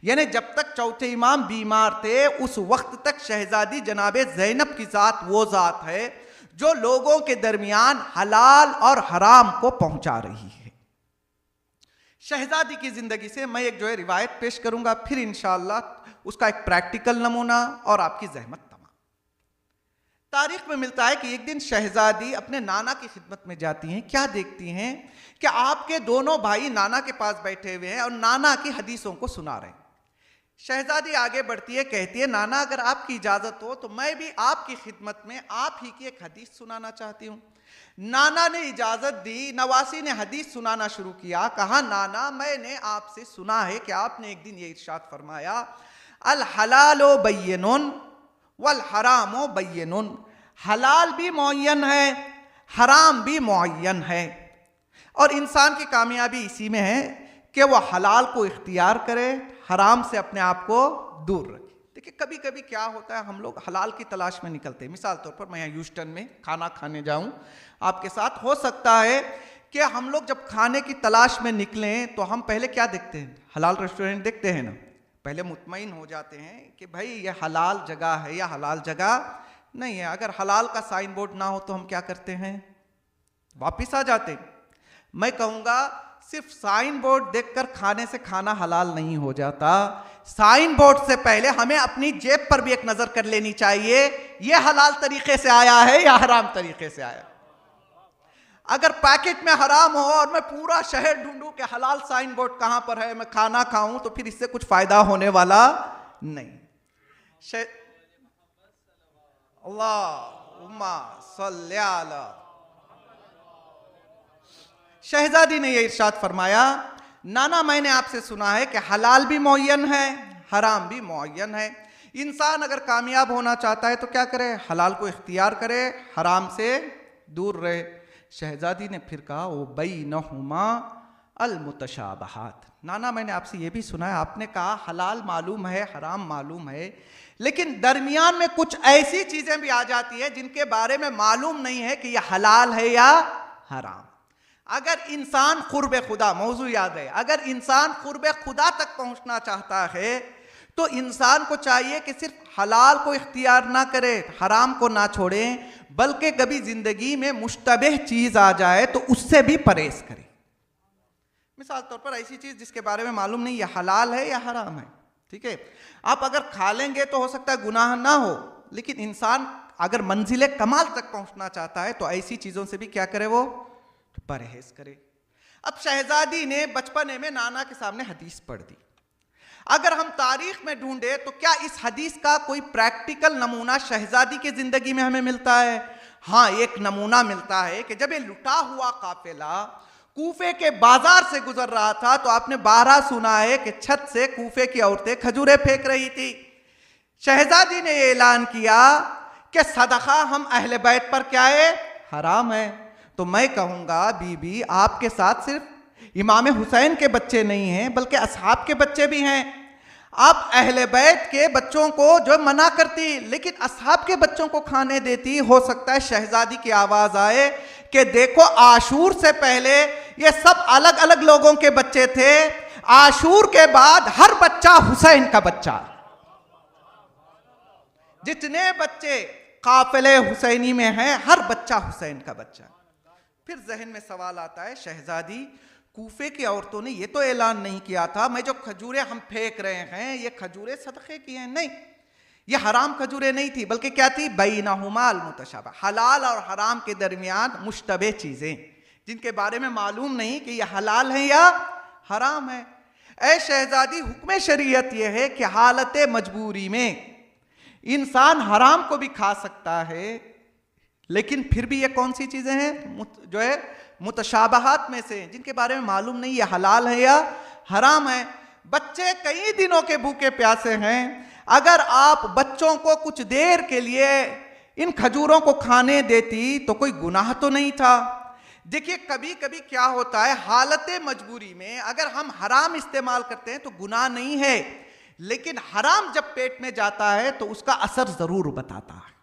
यानी जब तक चौथे इमाम बीमार थे उस वक्त तक शहजादी जनाबे ज़ैनब की ज़ात वो ज़ात है जो लोगों के दरमियान हलाल और हराम को पहुंचा रही है। शहजादी की ज़िंदगी से मैं एक जो है रिवायत पेश करूंगा, फिर इंशाअल्लाह उसका एक प्रैक्टिकल नमूना और आपकी जहमत तमाम। तारीख में मिलता है कि एक दिन शहजादी अपने नाना की खिदमत में जाती हैं। क्या देखती हैं कि आपके दोनों भाई नाना के पास बैठे हुए हैं और नाना की हदीसों को सुना रहे हैं। शहजादी आगे बढ़ती है, कहती है, नाना अगर आपकी इजाज़त हो तो मैं भी आपकी खिदमत में आप ही की एक हदीस सुनाना चाहती हूँ। नाना ने इजाज़त दी, नवासी ने हदीस सुनाना शुरू किया। कहा, नाना मैंने आपसे सुना है कि आपने एक दिन ये इरशाद फरमाया, अल हलालो बय्यनुन वल हरामो बय्यनुन, हलाल भी मुअय्यन है, हराम भी मुअय्यन है, और इंसान की कामयाबी इसी में है कि वह हलाल को इख्तियार करे, हराम से अपने आप को दूर रखे। देखिए कभी कभी क्या होता है, हम लोग हलाल की तलाश में निकलते हैं। मिसाल तौर पर मैं यहाँ ह्यूस्टन में खाना खाने जाऊँ आपके साथ, हो सकता है कि हम लोग जब खाने की तलाश में निकलें तो हम पहले क्या देखते हैं, हलाल रेस्टोरेंट देखते हैं ना, पहले मुतमईन हो जाते हैं कि भाई ये हलाल जगह है या हलाल जगह नहीं है। अगर हलाल का साइन बोर्ड ना हो तो हम क्या करते हैं, वापिस आ जाते हैं। मैं कहूँगा सिर्फ साइन बोर्ड देखकर खाने से खाना हलाल नहीं हो जाता, साइन बोर्ड से पहले हमें अपनी जेब पर भी एक नजर कर लेनी चाहिए, यह हलाल तरीके से आया है या हराम तरीके से आया। अगर पैकेट में हराम हो और मैं पूरा शहर ढूंढूं कि हलाल साइन बोर्ड कहां पर है, मैं खाना खाऊं, तो फिर इससे कुछ फायदा होने वाला नहीं। अल्लाहुम्मा सल्ली अला। शहजादी ने यह इरशाद फरमाया, नाना मैंने आपसे सुना है कि हलाल भी मुअय्यन है, हराम भी मुअय्यन है। इंसान अगर कामयाब होना चाहता है तो क्या करे, हलाल को इख्तियार करे, हराम से दूर रहे। शहजादी ने फिर कहा, ओ बैनहुमा अल मुतशाबहात, नाना मैंने आपसे ये भी सुना है, आपने कहा हलाल मालूम है, हराम मालूम है, लेकिन दरमियान में कुछ ऐसी चीजें भी आ जाती है जिनके बारे में मालूम नहीं है कि यह हलाल है या हराम। अगर इंसान कुर्बे खुदा, मौजू याद है, अगर इंसान कुर्बे खुदा तक पहुंचना चाहता है तो इंसान को चाहिए कि सिर्फ हलाल को इख्तियार ना करे, हराम को ना छोड़े, बल्कि कभी जिंदगी में मुश्तबह चीज आ जाए तो उससे भी परहेज करे। मिसाल तौर पर ऐसी चीज जिसके बारे में मालूम नहीं यह हलाल है या हराम है, ठीक है, आप अगर खा लेंगे तो हो सकता है गुनाह ना हो, लेकिन इंसान अगर मंजिले कमाल तक पहुंचना चाहता है तो ऐसी चीजों से भी क्या करे, वो परहेज करे। अब शहजादी ने बचपने में नाना के सामने हदीस पढ़ दी। अगर हम तारीख में ढूंढे तो क्या इस हदीस का कोई प्रैक्टिकल नमूना शहजादी की जिंदगी में हमें मिलता है? हाँ, एक नमूना मिलता है कि जब ये लुटा हुआ काफिला कूफे के बाजार से गुजर रहा था तो आपने बारहा सुना है कि छत से कूफे की औरतें खजूरें फेंक रही थी। शहजादी ने यह ऐलान किया कि सदका हम अहले बैत पर क्या है, हराम है। तो मैं कहूंगा बीबी, आपके साथ सिर्फ इमाम हुसैन के बच्चे नहीं हैं बल्कि असहाब के बच्चे भी हैं। आप अहले बैत के बच्चों को जो मना करती लेकिन असहाब के बच्चों को खाने देती। हो सकता है शहजादी की आवाज आए कि देखो, आशूर से पहले ये सब अलग अलग लोगों के बच्चे थे, आशूर के बाद हर बच्चा हुसैन का बच्चा। जितने बच्चे काफिले हुसैनी में हैं, हर बच्चा हुसैन का बच्चा। फिर जहन में सवाल आता है, शहजादी, कूफे की औरतों ने ये तो ऐलान नहीं किया था मैं जो खजूरें हम फेंक रहे हैं ये खजूरें सदक़े की हैं? नहीं, ये हराम खजूरें नहीं थी, बल्कि क्या थी, बैनहुमा अल मुतशाबह, हलाल और हराम के दरमियान मुश्तबह चीजें जिनके बारे में मालूम नहीं कि यह हलाल है या हराम है। ऐ शहजादी, हुक्म शरीयत यह है कि हालत मजबूरी में इंसान हराम को भी खा सकता है, लेकिन फिर भी ये कौन सी चीजें हैं जो है मुतशाबहात में से, जिनके बारे में मालूम नहीं ये हलाल है या हराम है। बच्चे कई दिनों के भूखे प्यासे हैं, अगर आप बच्चों को कुछ देर के लिए इन खजूरों को खाने देती तो कोई गुनाह तो नहीं था। देखिए, कभी कभी क्या होता है, हालत मजबूरी में अगर हम हराम इस्तेमाल करते हैं तो गुनाह नहीं है, लेकिन हराम जब पेट में जाता है तो उसका असर जरूर बताता है।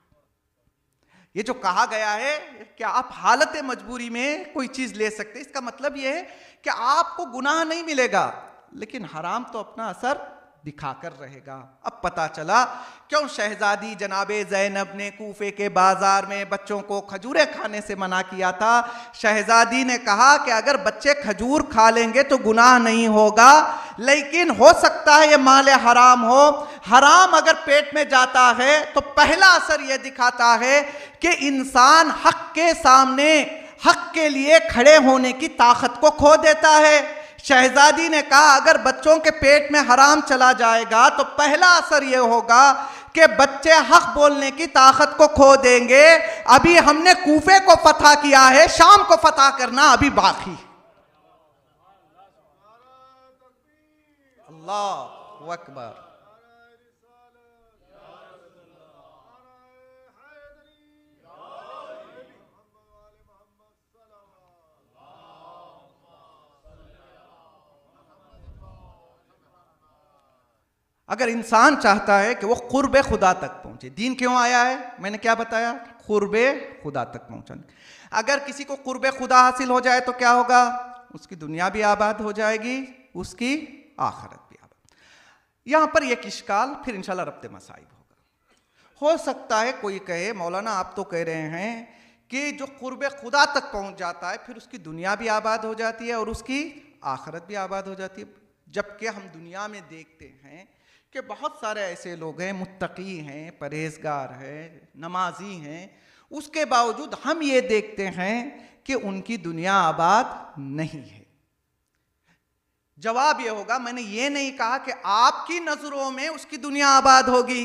ये जो कहा गया है कि आप हालत मजबूरी में कोई चीज ले सकते, इसका मतलब यह है कि आपको गुनाह नहीं मिलेगा, लेकिन हराम तो अपना असर दिखाकर रहेगा। अब पता चला क्यों शहजादी जनाबे ज़ैनब ने कूफे के बाजार में बच्चों को खजूरें खाने से मना किया था। शहजादी ने कहा कि अगर बच्चे खजूर खा लेंगे तो गुनाह नहीं होगा, लेकिन हो सकता है ये माल हराम हो। हराम अगर पेट में जाता है तो पहला असर यह दिखाता है कि इंसान हक के सामने हक के लिए खड़े होने की ताकत को खो देता है। शहजादी ने कहा अगर बच्चों के पेट में हराम चला जाएगा तो पहला असर यह होगा कि बच्चे हक बोलने की ताकत को खो देंगे। अभी हमने कूफे को फतह किया है, शाम को फतह करना अभी बाकी। अल्लाहु अकबर। अगर इंसान चाहता है कि वो कुर्बे खुदा तक पहुंचे, दीन क्यों आया है? मैंने क्या बताया? कुर्बे खुदा तक पहुंचने। अगर किसी को कुर्बे खुदा हासिल हो जाए तो क्या होगा? उसकी दुनिया भी आबाद हो जाएगी, उसकी आखिरत भी आबाद। यहां पर एक इश्काल फिर इंशाल्लाह रब्ते मसाइब होगा। हो सकता है कोई कहे मौलाना आप तो कह रहे हैं कि जो कुर्बे खुदा तक पहुंच जाता है फिर उसकी दुनिया भी आबाद हो जाती है और उसकी आखिरत भी आबाद हो जाती है, जबकि हम दुनिया में देखते हैं कि बहुत सारे ऐसे लोग हैं, मुत्तकी हैं, परहेजगार हैं, नमाजी हैं, उसके बावजूद हम ये देखते हैं कि उनकी दुनिया आबाद नहीं है। जवाब ये होगा, मैंने ये नहीं कहा कि आपकी नजरों में उसकी दुनिया आबाद होगी,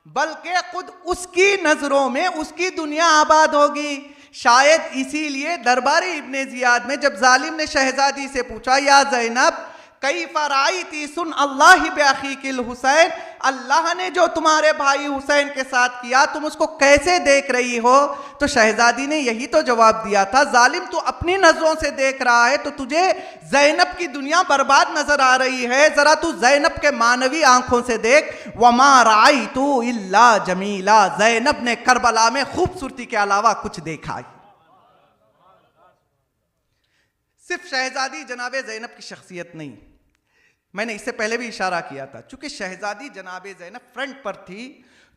बल्कि खुद उसकी नजरों में उसकी दुनिया आबाद होगी। शायद इसीलिए दरबारी इब्ने जियाद में जब जालिम ने शहजादी से पूछा या ज़ैनब कई फराई थी सुन अल्लाह बेअखीकिल हुसैन, अल्लाह ने जो तुम्हारे भाई हुसैन के साथ किया तुम उसको कैसे देख रही हो? तो शहजादी ने यही तो जवाब दिया था, जालिम तू अपनी नजरों से देख रहा है तो तुझे ज़ैनब की दुनिया बर्बाद नजर आ रही है, जरा तू ज़ैनब के मानवी आंखों से देख। वमा राइतु इल्ला जमीला, ज़ैनब ने करबला में खूबसूरती के अलावा कुछ देखा ही। सिर्फ शहजादी जनाबे ज़ैनब की शख्सियत नहीं, मैंने इससे पहले भी इशारा किया था, चूंकि शहजादी जनाबे ज़ैनब फ्रंट पर थी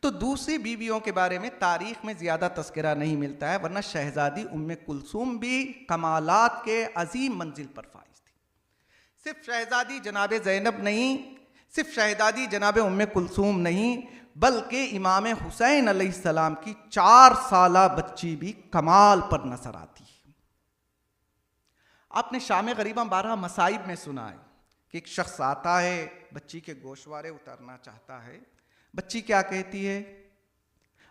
तो दूसरी बीवियों के बारे में तारीख में ज़्यादा तस्करा नहीं मिलता है, वरना शहजादी उम्मे कुलसूम भी कमालात के अजीम मंजिल पर फाइज थी। सिर्फ शहजादी जनाबे ज़ैनब नहीं, सिर्फ शहजादी जनाबे उम्मे कुलसूम नहीं, बल्कि इमाम हुसैन अलैहिस्सलाम की 4 साला बच्ची भी कमाल पर नजर आती है। आपने शाम गरीबा 12 मसाइब में सुना है कि एक शख्स आता है, बच्ची के गोशवारे उतारना चाहता है, बच्ची क्या कहती है?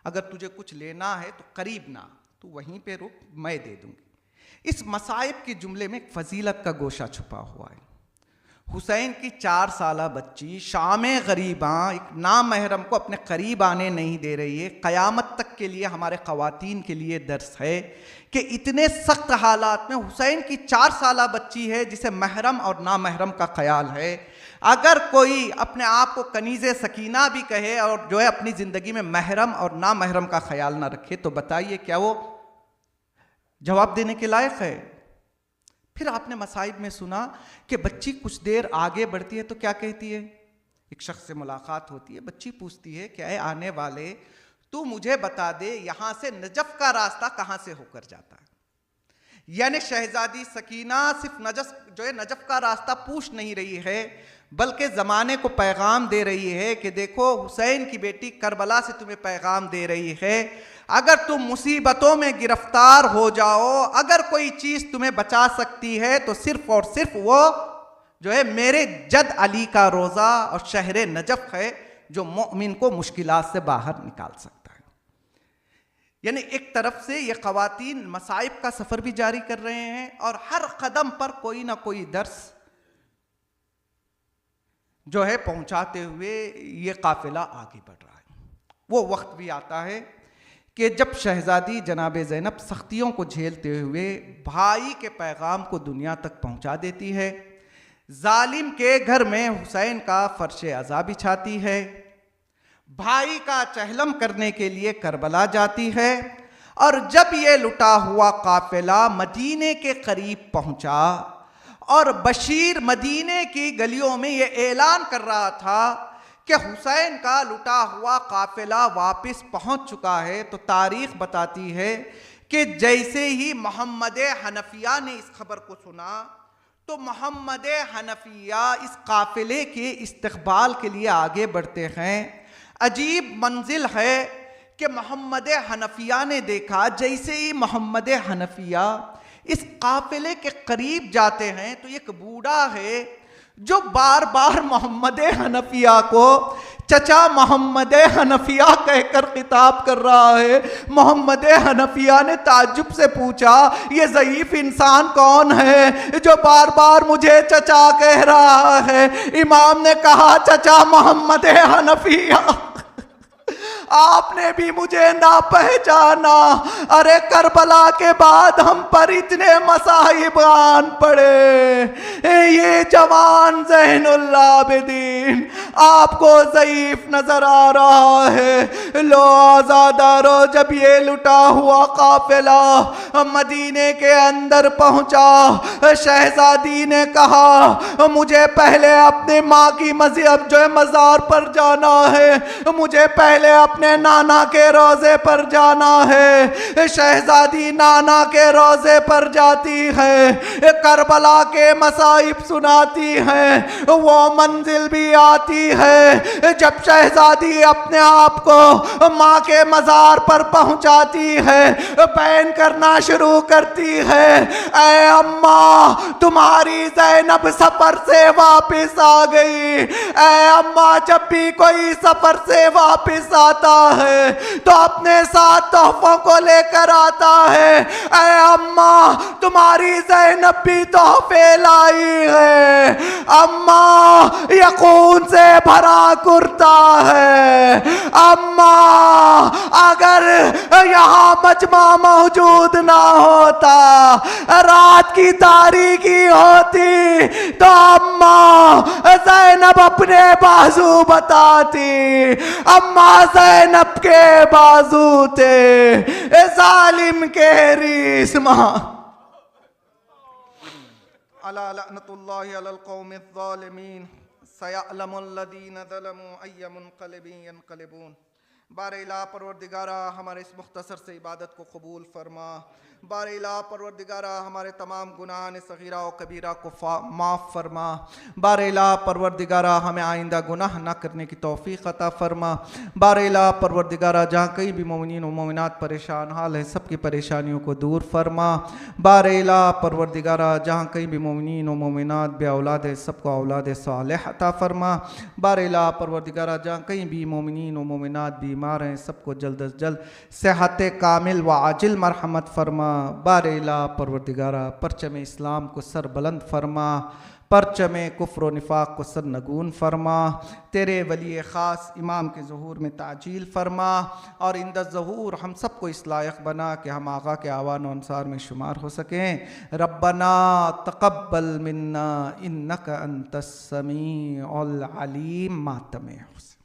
अगर तुझे कुछ लेना है तो करीब ना, तू वहीं पे रुक, मैं दे दूंगी। इस मसाइब के जुमले में एक फजीलत का गोशा छुपा हुआ है। हुसैन की 4 साला बच्ची शाम गरीबा एक नामहरम को अपने करीब आने नहीं दे रही है। क़यामत तक के लिए हमारे ख़वातीन के लिए दर्स है कि इतने सख्त हालात में हुसैन की 4 साला बच्ची है जिसे महरम और नामहरम का ख्याल है। अगर कोई अपने आप को कनीज़े सकीना भी कहे और जो है अपनी ज़िंदगी में महरम और नामहरम का ख्याल ना रखे, तो बताइए क्या वो जवाब देने के लायक है? फिर आपने मसाइब में सुना कि बच्ची कुछ देर आगे बढ़ती है तो क्या कहती है? एक शख्स से मुलाकात होती है, बच्ची पूछती है क्या है आने वाले, तू मुझे बता दे यहाँ से नजफ का रास्ता कहाँ से होकर जाता है। यानी शहजादी सकीना सिर्फ नजफ का रास्ता पूछ नहीं रही है, बल्कि ज़माने को पैगाम दे रही है कि देखो हुसैन की बेटी करबला से तुम्हें पैगाम दे रही है, अगर तुम मुसीबतों में गिरफ्तार हो जाओ, अगर कोई चीज़ तुम्हें बचा सकती है तो सिर्फ और सिर्फ वो जो है मेरे जद अली का रोज़ा और शहर नजफ है जो मोमिन को मुश्किलात से बाहर निकाल सकता है। यानी एक तरफ से ये ख़वातीन मसाइब का सफ़र भी जारी कर रहे हैं और हर कदम पर कोई ना कोई दर्स जो है पहुंचाते हुए ये काफिला आगे बढ़ रहा है। वो वक्त भी आता है कि जब शहजादी जनाबे ज़ैनब सख्तियों को झेलते हुए भाई के पैगाम को दुनिया तक पहुंचा देती है, जालिम के घर में हुसैन का फर्श अज़ा बिछाती है, भाई का चहलम करने के लिए करबला जाती है, और जब ये लुटा हुआ काफिला मदीने के करीब पहुंचा और बशीर मदीने की गलियों में ये ऐलान कर रहा था कि हुसैन का लुटा हुआ काफिला वापस पहुंच चुका है, तो तारीख बताती है कि जैसे ही मोहम्मद हनफिया ने इस खबर को सुना तो मोहम्मद हनफिया इस काफिले के इस्तकबाल के लिए आगे बढ़ते हैं। अजीब मंजिल है कि मोहम्मद हनफिया ने देखा जैसे ही मोहम्मद हनफिया इस काफिले के करीब जाते हैं तो एक बूढ़ा है जो बार बार मोहम्मद हनफिया को चचा मोहम्मद हनफिया कहकर खिताब कर रहा है। मोहम्मद हनफिया ने ताज्जुब से पूछा, ये ज़ईफ इंसान कौन है जो बार बार मुझे चचा कह रहा है? इमाम ने कहा, चचा मोहम्मद हनफिया, आपने भी मुझे ना पहचाना। अरे करबला के बाद हम पर इतने मसाइब आन पड़े, ये जवान ज़ैनुल आबिदीन आपको ज़ईफ नजर आ रहा है। लो आज़ादारो, जब ये लुटा हुआ काफिला मदीने के अंदर पहुंचा, शहजादी ने कहा, मुझे पहले अपने माँ की मज़हब जो है मज़ार पर जाना है, मुझे पहले अपने नाना के रोजे पर जाना है। शहजादी नाना के रोजे पर जाती है, करबला के मसाइब सुनाती है। वो मंजिल भी आती है जब शहजादी अपने आप को माँ के मज़ार पर पहुंचाती है, बयान करना शुरू करती है, ऐ अम्मा, तुम्हारी ज़ैनब सफर से वापस आ गई। ऐ अम्मा, जब भी कोई सफर से वापस आता है तो अपने साथ तोहफों को लेकर आता है। ऐ अम्मा, तुम्हारी ज़ैनब भी तोहफे लाई है। अम्मा, यकून से भरा कुर्ता है। अम्मा, अगर यहाँ मजमा मौजूद ना होता, रात की तारीकी होती, तो अम्मा ज़ैनब अपने बाजू बताती। अम्मा ज़ैनब के बाजू थे जालिम के रिस्मा। अला लअनतुल्लाहि अलल कौमिज़ ज़ालिमीन, सयअलमुल लज़ीना ज़लमू अय्य मुनक़लिबिन यनक़लिबून। बारे इलाह परवरदिगारा, हमारे इस मुख्तसर से इबादत को कबूल फरमा। बारे इलाह परवरदिगारा, हमारे तमाम गुनाह सगीरा और कबीरा को माफ़ फरमा। बारे इलाह परवरदिगारा, हमें आइंदा गुनाह न करने की तौफ़ीक़ अता फरमा। बारे इलाह परवरदिगारा, जहाँ कहीं भी मोमिनीन और मोमिनात परेशान हाल है, सबकी परेशानियों को दूर फरमा। बारे इलाह परवरदिगारा, जहाँ कहीं भी मोमिनीन और मोमिनात बे औलाद है, सबको औलाद सालेह अता फरमा। बारे इलाह परवरदिगारा, जहाँ कहीं भी मोमिनीन और मोमिनात बीमार हैं, सबको जल्द अज जल्द सेहत कामिल व आजिल मरहमत फरमा। बारे इलाह परवरदिगारा, परचम इस्लाम को सर बुलंद फरमा, परचम कुफ्र व निफाक को सर नगून फरमा। तेरे वली ख़ास इमाम के ज़हूर में ताजील फरमा और इंद ज़हूर हम सबको इस लायक बना कि हम आका के आवान व अंसार में शुमार हो सकें। रब्बना तक़ब्बल मिन्ना इन्नका अंतस समीउल अलीम। मातम हुसैन।